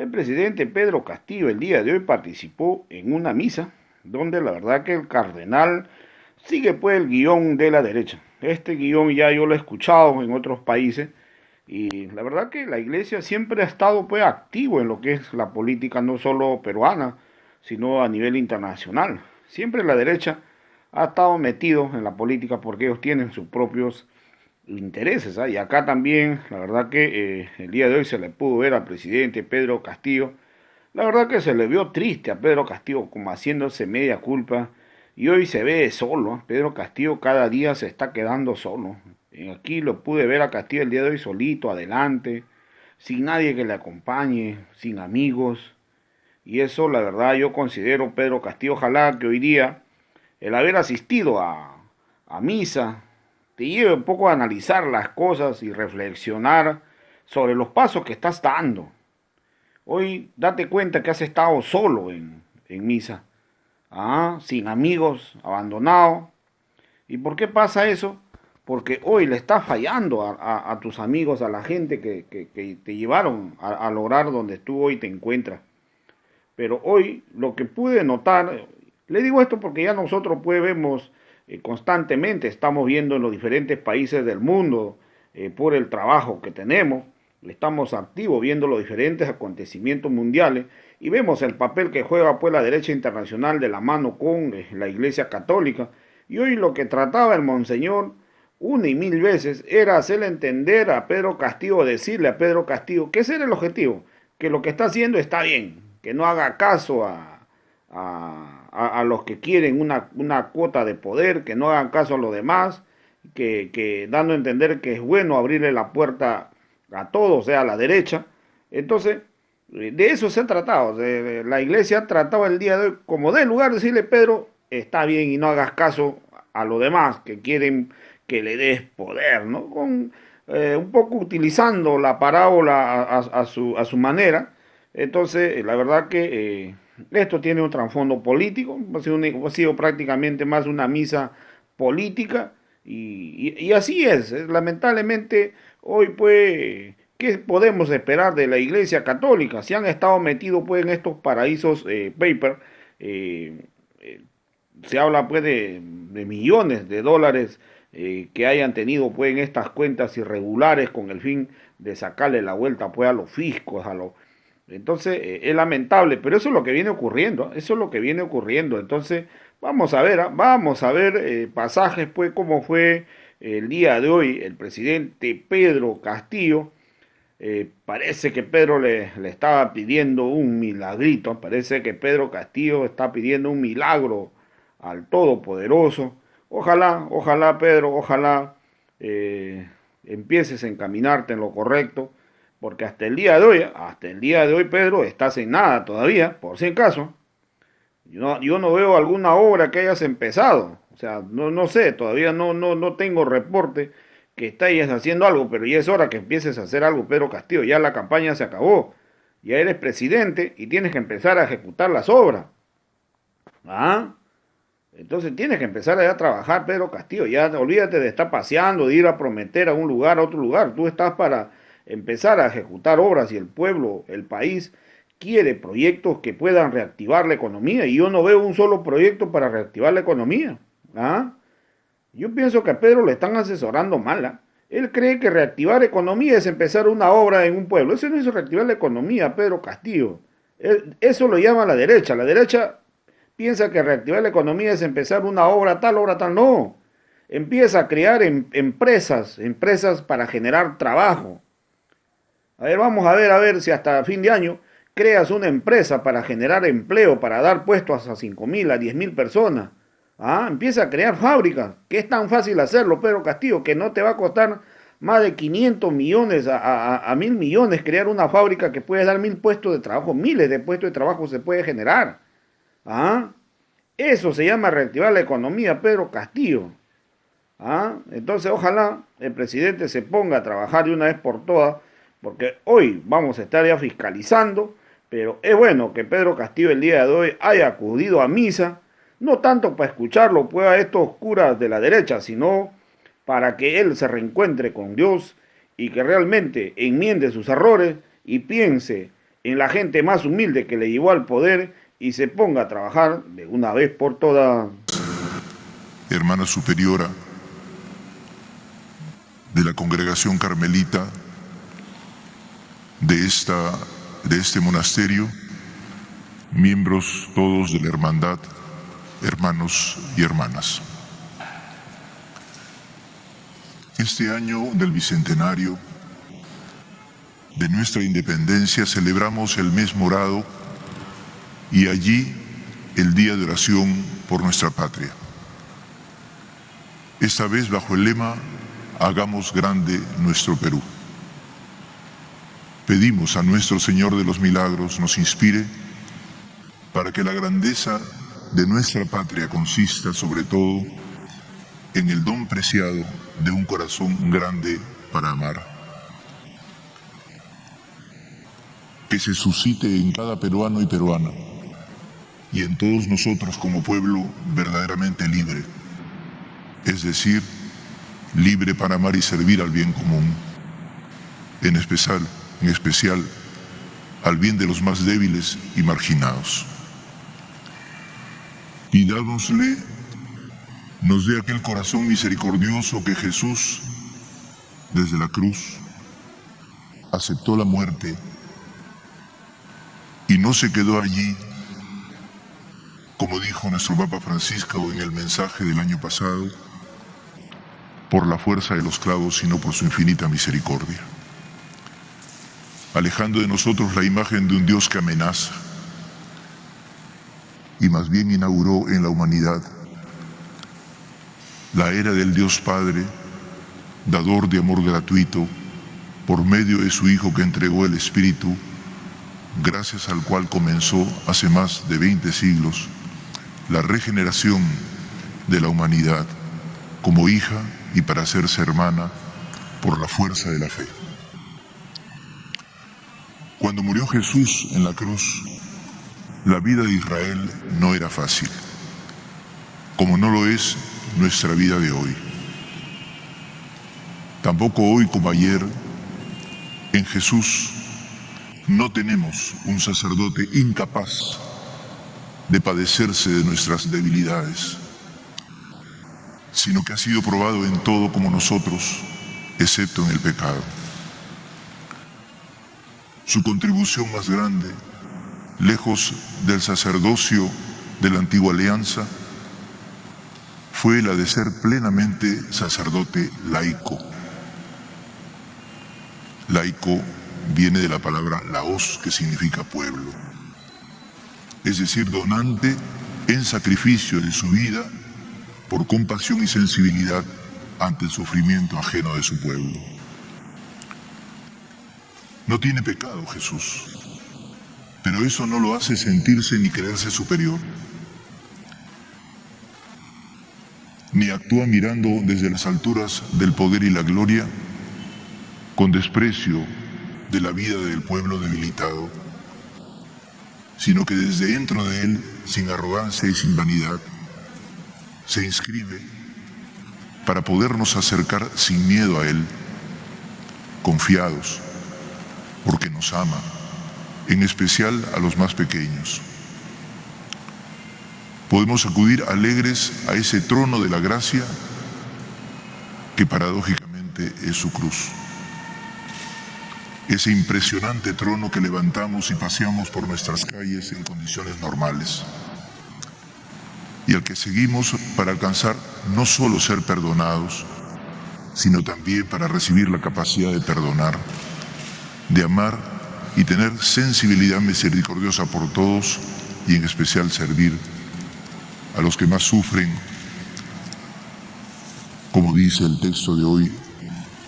El presidente Pedro Castillo el día de hoy participó en una misa donde la verdad que el cardenal sigue pues el guión de la derecha. Este guión ya yo lo he escuchado en otros países y la verdad que la iglesia siempre ha estado pues activo en lo que es la política no solo peruana, sino a nivel internacional. Siempre la derecha ha estado metido en la política porque ellos tienen sus propios intereses, ¿ah? Y acá también, la verdad que el día de hoy se le pudo ver al presidente Pedro Castillo, la verdad que se le vio triste a Pedro Castillo como haciéndose media culpa y hoy se ve solo, ¿ah? Pedro Castillo cada día se está quedando solo. Aquí lo pude ver a Castillo el día de hoy solito, adelante, sin nadie que le acompañe, sin amigos. Y eso, la verdad, yo considero Pedro Castillo, ojalá que hoy día el haber asistido a misa te lleve un poco a analizar las cosas y reflexionar sobre los pasos que estás dando. Hoy date cuenta que has estado solo en misa, sin amigos, abandonado. ¿Y por qué pasa eso? Porque hoy le estás fallando a tus amigos, a la gente que te llevaron a lograr donde tú hoy te encuentras. Pero hoy lo que pude notar, le digo esto porque ya nosotros pues vemos constantemente, estamos viendo en los diferentes países del mundo por el trabajo que tenemos, estamos activos viendo los diferentes acontecimientos mundiales y vemos el papel que juega pues la derecha internacional de la mano con la Iglesia Católica. Y hoy lo que trataba el monseñor una y mil veces era hacerle entender a Pedro Castillo, decirle a Pedro Castillo que ese era el objetivo, que lo que está haciendo está bien, que no haga caso a los que quieren una cuota de poder, que no hagan caso a los demás, que dando a entender que es bueno abrirle la puerta a todos, o sea, a la derecha. Entonces, de eso se ha tratado. La iglesia ha tratado el día de hoy como de lugar de decirle, Pedro, está bien y no hagas caso a los demás que quieren que le des poder, ¿no? Con, un poco utilizando la parábola a su manera. Entonces, la verdad que esto tiene un trasfondo político, ha sido prácticamente más una misa política y así es. Lamentablemente, hoy pues, ¿qué podemos esperar de la Iglesia Católica? Si han estado metidos pues en estos paraísos paper, eh, eh, se habla pues de millones de dólares que hayan tenido pues en estas cuentas irregulares con el fin de sacarle la vuelta pues a los fiscos, a los entonces, es lamentable, pero eso es lo que viene ocurriendo, eso es lo que viene ocurriendo. Entonces, vamos a ver pasajes, pues, cómo fue el día de hoy el presidente Pedro Castillo. Parece que Pedro le estaba pidiendo un milagrito, parece que Pedro Castillo está pidiendo un milagro al Todopoderoso. Ojalá, ojalá, Pedro, ojalá empieces a encaminarte en lo correcto porque hasta el día de hoy, Pedro, estás en nada todavía, por si acaso. Yo no veo alguna obra que hayas empezado. O sea, no sé, todavía no tengo reporte que estés haciendo algo, pero ya es hora que empieces a hacer algo, Pedro Castillo. Ya la campaña se acabó. Ya eres presidente y tienes que empezar a ejecutar las obras. ¿Ah? Entonces tienes que empezar a trabajar, Pedro Castillo. Ya olvídate de estar paseando, de ir a prometer a un lugar, a otro lugar. Tú estás para empezar a ejecutar obras y el pueblo, el país, quiere proyectos que puedan reactivar la economía. Y yo no veo un solo proyecto para reactivar la economía. ¿Ah? Yo pienso que a Pedro le están asesorando mal. ¿Ah? Él cree que reactivar economía es empezar una obra en un pueblo. Eso no es reactivar la economía, Pedro Castillo. Eso lo llama la derecha. La derecha piensa que reactivar la economía es empezar una obra tal, no. Empieza a crear empresas para generar trabajo. A ver, vamos a ver si hasta fin de año creas una empresa para generar empleo, para dar puestos a 5.000, a 10.000 personas. Empieza a crear fábricas, que es tan fácil hacerlo, Pedro Castillo, que no te va a costar más de 500 millones a 1.000 millones crear una fábrica que puede dar 1.000 puestos de trabajo, miles de puestos de trabajo se puede generar. Eso se llama reactivar la economía, Pedro Castillo. Entonces ojalá el presidente se ponga a trabajar de una vez por todas, porque hoy vamos a estar ya fiscalizando, pero es bueno que Pedro Castillo el día de hoy haya acudido a misa, no tanto para escucharlo pues a estos curas de la derecha, sino para que él se reencuentre con Dios y que realmente enmiende sus errores y piense en la gente más humilde que le llevó al poder y se ponga a trabajar de una vez por todas. Hermana superiora de la congregación carmelita de este monasterio, miembros todos de la hermandad, hermanos y hermanas. Este año del bicentenario de nuestra independencia celebramos el mes morado y allí el día de oración por nuestra patria. Esta vez bajo el lema Hagamos grande nuestro Perú. Pedimos a nuestro Señor de los Milagros nos inspire para que la grandeza de nuestra patria consista sobre todo en el don preciado de un corazón grande para amar. Que se suscite en cada peruano y peruana y en todos nosotros como pueblo verdaderamente libre, es decir, libre para amar y servir al bien común, en especial al bien de los más débiles y marginados. Pidámosle nos dé aquel corazón misericordioso que Jesús, desde la cruz, aceptó la muerte y no se quedó allí, como dijo nuestro Papa Francisco en el mensaje del año pasado, por la fuerza de los clavos, sino por su infinita misericordia, alejando de nosotros la imagen de un Dios que amenaza y más bien inauguró en la humanidad la era del Dios Padre, dador de amor gratuito, por medio de su Hijo que entregó el Espíritu, gracias al cual comenzó hace más de 20 siglos la regeneración de la humanidad como hija y para hacerse hermana por la fuerza de la fe. Cuando murió Jesús en la cruz, la vida de Israel no era fácil, como no lo es nuestra vida de hoy. Tampoco hoy como ayer, en Jesús no tenemos un sacerdote incapaz de padecerse de nuestras debilidades, sino que ha sido probado en todo como nosotros, excepto en el pecado. Su contribución más grande, lejos del sacerdocio de la antigua alianza, fue la de ser plenamente sacerdote laico. Laico viene de la palabra laos, que significa pueblo, es decir, donante en sacrificio de su vida por compasión y sensibilidad ante el sufrimiento ajeno de su pueblo. No tiene pecado Jesús, pero eso no lo hace sentirse ni creerse superior, ni actúa mirando desde las alturas del poder y la gloria con desprecio de la vida del pueblo debilitado, sino que desde dentro de él, sin arrogancia y sin vanidad, se inscribe para podernos acercar sin miedo a él, confiados, porque nos ama, en especial a los más pequeños. Podemos acudir alegres a ese trono de la gracia que paradójicamente es su cruz. Ese impresionante trono que levantamos y paseamos por nuestras calles en condiciones normales, y al que seguimos para alcanzar no solo ser perdonados, sino también para recibir la capacidad de perdonar, de amar y tener sensibilidad misericordiosa por todos y en especial servir a los que más sufren, como dice el texto de hoy,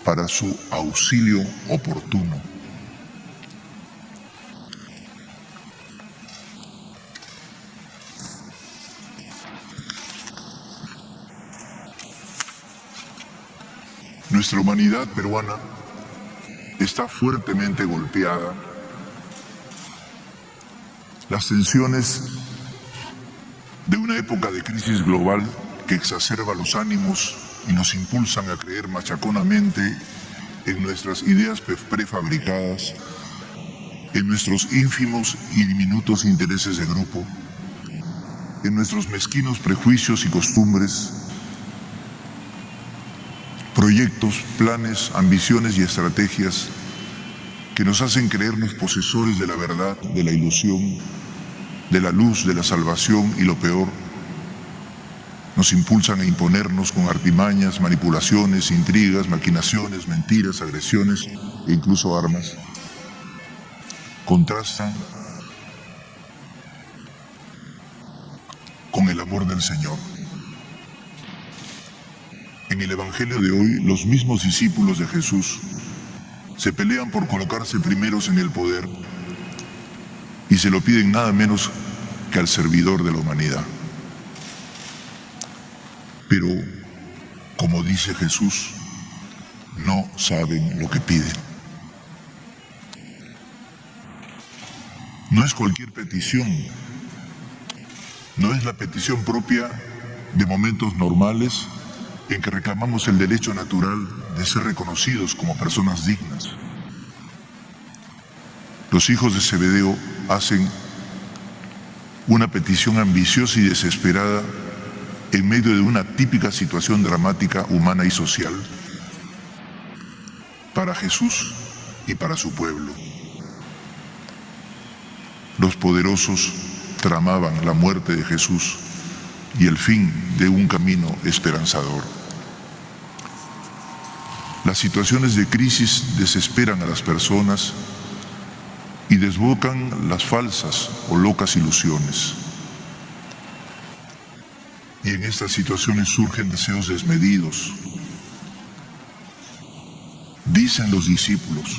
para su auxilio oportuno. Nuestra humanidad peruana está fuertemente golpeada. Las tensiones de una época de crisis global que exacerba los ánimos y nos impulsan a creer machaconamente en nuestras ideas prefabricadas, en nuestros ínfimos y diminutos intereses de grupo, en nuestros mezquinos prejuicios y costumbres, proyectos, planes, ambiciones y estrategias que nos hacen creernos posesores de la verdad, de la ilusión, de la luz, de la salvación y lo peor, nos impulsan a imponernos con artimañas, manipulaciones, intrigas, maquinaciones, mentiras, agresiones e incluso armas. Contrastan con el amor del Señor. En el Evangelio de hoy, los mismos discípulos de Jesús se pelean por colocarse primeros en el poder y se lo piden nada menos que al servidor de la humanidad. Pero, como dice Jesús, no saben lo que piden. No es cualquier petición, no es la petición propia de momentos normales en que reclamamos el derecho natural de ser reconocidos como personas dignas. Los hijos de Zebedeo hacen una petición ambiciosa y desesperada en medio de una típica situación dramática, humana y social, para Jesús y para su pueblo. Los poderosos tramaban la muerte de Jesús y el fin de un camino esperanzador. Las situaciones de crisis desesperan a las personas y desbocan las falsas o locas ilusiones. Y en estas situaciones surgen deseos desmedidos. Dicen los discípulos: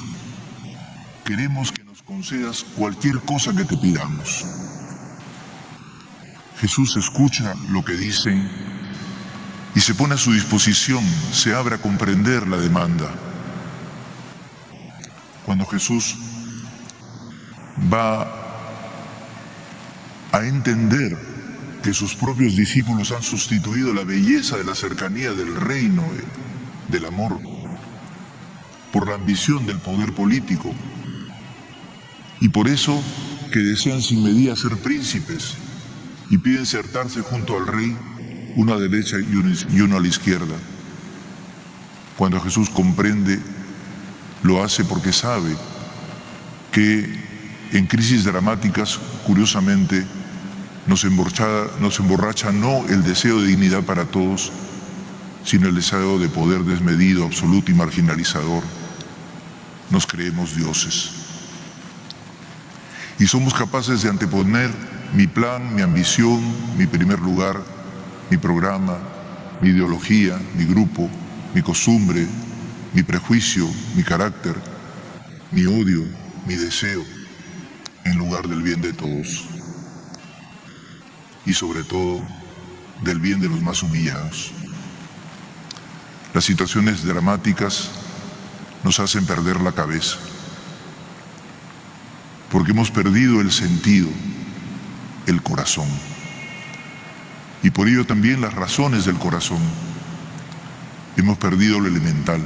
queremos que nos concedas cualquier cosa que te pidamos. Jesús escucha lo que dicen y se pone a su disposición, se abre a comprender la demanda. Cuando Jesús va a entender que sus propios discípulos han sustituido la belleza de la cercanía del reino, del amor, por la ambición del poder político, y por eso que desean sin medida ser príncipes y piden sentarse junto al rey, uno a la derecha y uno a la izquierda. Cuando Jesús comprende, lo hace porque sabe que en crisis dramáticas, curiosamente, nos emborracha no el deseo de dignidad para todos, sino el deseo de poder desmedido, absoluto y marginalizador. Nos creemos dioses. Y somos capaces de anteponer mi plan, mi ambición, mi primer lugar, mi programa, mi ideología, mi grupo, mi costumbre, mi prejuicio, mi carácter, mi odio, mi deseo, en lugar del bien de todos. Y sobre todo, del bien de los más humillados. Las situaciones dramáticas nos hacen perder la cabeza, porque hemos perdido el sentido, el corazón, y por ello también las razones del corazón. Hemos perdido lo elemental,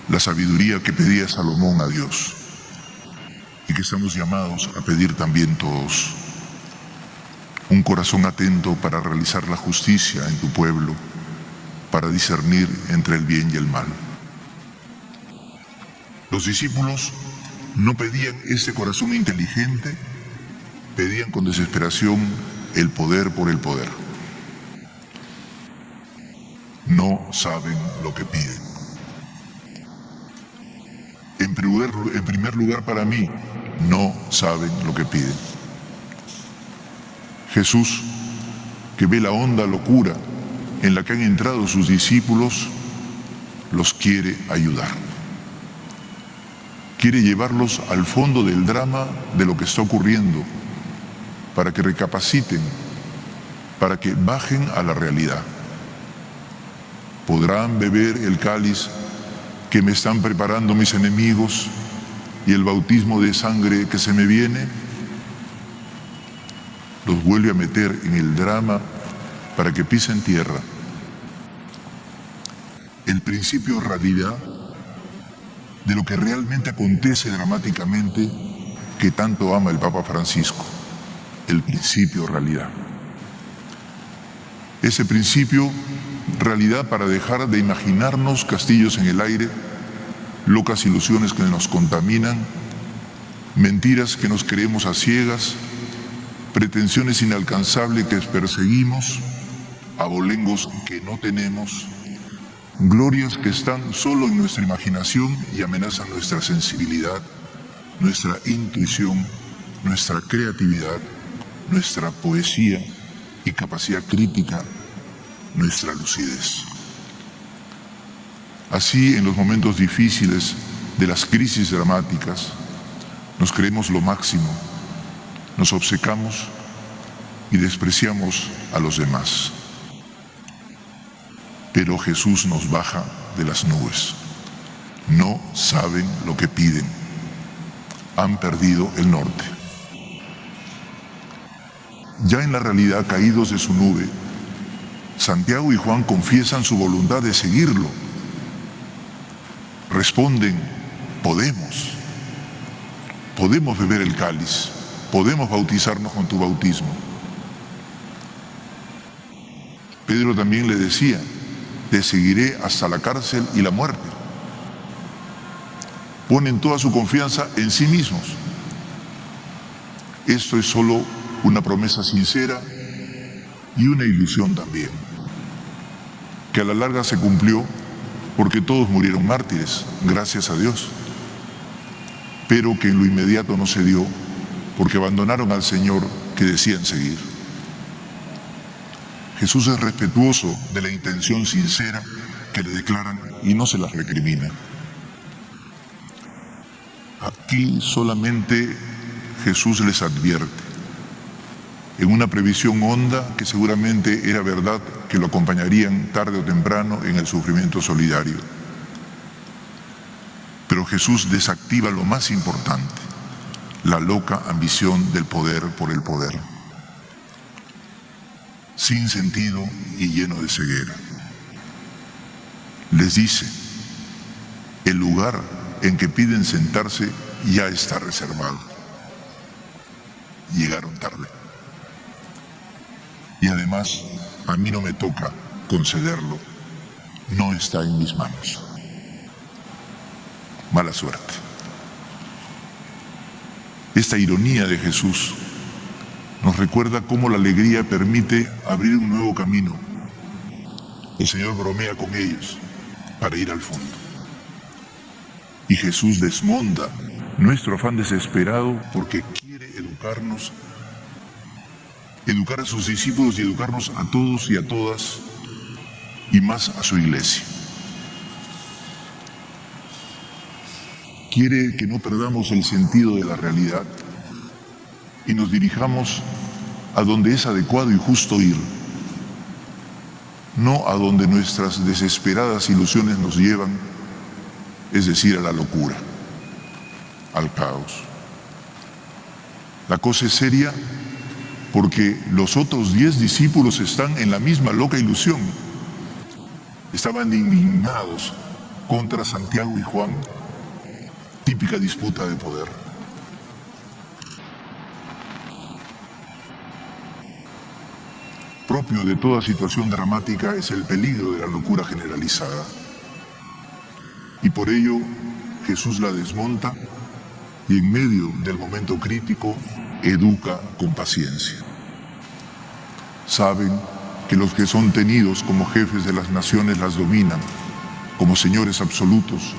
la sabiduría que pedía Salomón a Dios, y que estamos llamados a pedir también todos. Un corazón atento para realizar la justicia en tu pueblo, para discernir entre el bien y el mal. Los discípulos no pedían ese corazón inteligente, pedían con desesperación el poder por el poder. No saben lo que piden. En primer lugar, para mí, no saben lo que piden. Jesús, que ve la honda locura en la que han entrado sus discípulos, los quiere ayudar. Quiere llevarlos al fondo del drama de lo que está ocurriendo, para que recapaciten, para que bajen a la realidad. ¿Podrán beber el cáliz que me están preparando mis enemigos y el bautismo de sangre que se me viene? Los vuelve a meter en el drama para que pisen tierra. El principio de realidad de lo que realmente acontece dramáticamente que tanto ama el Papa Francisco, el principio realidad. Ese principio realidad para dejar de imaginarnos castillos en el aire, locas ilusiones que nos contaminan, mentiras que nos creemos a ciegas, pretensiones inalcanzables que perseguimos, abolengos que no tenemos, glorias que están solo en nuestra imaginación y amenazan nuestra sensibilidad, nuestra intuición, nuestra creatividad, nuestra poesía y capacidad crítica, nuestra lucidez. Así, en los momentos difíciles de las crisis dramáticas, nos creemos lo máximo, nos obcecamos y despreciamos a los demás. Pero Jesús nos baja de las nubes. No saben lo que piden. Han perdido el norte. Ya en la realidad, caídos de su nube, Santiago y Juan confiesan su voluntad de seguirlo. Responden, podemos beber el cáliz, podemos bautizarnos con tu bautismo. Pedro también le decía, te seguiré hasta la cárcel y la muerte. Ponen toda su confianza en sí mismos. Esto es solo una promesa sincera y una ilusión también, que a la larga se cumplió porque todos murieron mártires, gracias a Dios, pero que en lo inmediato no se dio porque abandonaron al Señor que decían seguir. Jesús es respetuoso de la intención sincera que le declaran y no se las recrimina. Aquí solamente Jesús les advierte, en una previsión honda que seguramente era verdad que lo acompañarían tarde o temprano en el sufrimiento solidario. Pero Jesús desactiva lo más importante, la loca ambición del poder por el poder, sin sentido y lleno de ceguera. Les dice, el lugar en que piden sentarse ya está reservado. Llegaron tarde. Y además, a mí no me toca concederlo. No está en mis manos. Mala suerte. Esta ironía de Jesús nos recuerda cómo la alegría permite abrir un nuevo camino. El Señor bromea con ellos para ir al fondo. Y Jesús desmonta nuestro afán desesperado porque quiere educar a sus discípulos y educarnos a todos y a todas, y más a su iglesia. Quiere que no perdamos el sentido de la realidad y nos dirijamos a donde es adecuado y justo ir, no a donde nuestras desesperadas ilusiones nos llevan, es decir, a la locura, al caos. La cosa es seria porque los otros 10 discípulos están en la misma loca ilusión. Estaban indignados contra Santiago y Juan, típica disputa de poder. Propio de toda situación dramática es el peligro de la locura generalizada. Y por ello Jesús la desmonta y en medio del momento crítico educa con paciencia. Saben que los que son tenidos como jefes de las naciones las dominan, como señores absolutos,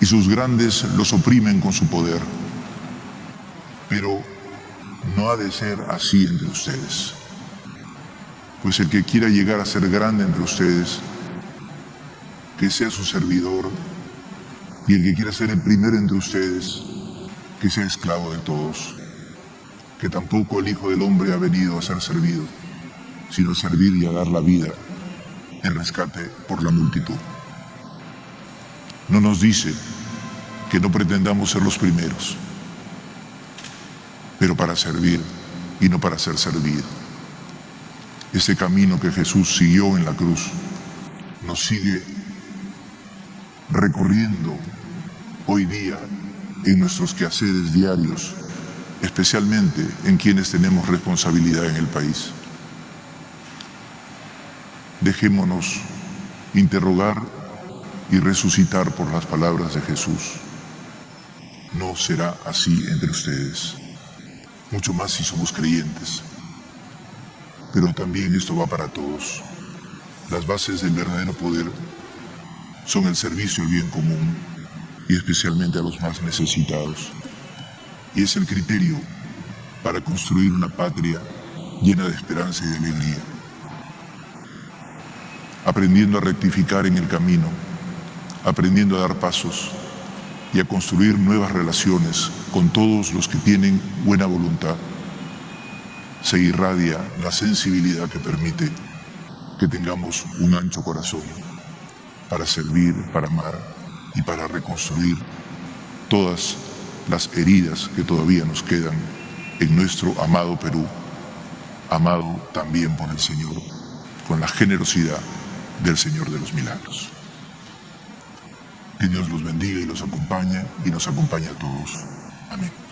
y sus grandes los oprimen con su poder. Pero no ha de ser así entre ustedes, pues el que quiera llegar a ser grande entre ustedes, que sea su servidor, y el que quiera ser el primero entre ustedes, que sea esclavo de todos, que tampoco el Hijo del Hombre ha venido a ser servido, sino a servir y a dar la vida en rescate por la multitud. No nos dice que no pretendamos ser los primeros, pero para servir y no para ser servido. Ese camino que Jesús siguió en la cruz nos sigue recorriendo hoy día en nuestros quehaceres diarios, especialmente en quienes tenemos responsabilidad en el país. Dejémonos interrogar y resucitar por las palabras de Jesús. No será así entre ustedes, mucho más si somos creyentes. Pero también esto va para todos. Las bases del verdadero poder son el servicio al bien común y especialmente a los más necesitados. Y es el criterio para construir una patria llena de esperanza y de alegría. Aprendiendo a rectificar en el camino, aprendiendo a dar pasos y a construir nuevas relaciones con todos los que tienen buena voluntad, se irradia la sensibilidad que permite que tengamos un ancho corazón para servir, para amar y para reconstruir todas las heridas que todavía nos quedan en nuestro amado Perú, amado también por el Señor, con la generosidad del Señor de los Milagros. Que Dios los bendiga y los acompañe y nos acompañe a todos. Amén.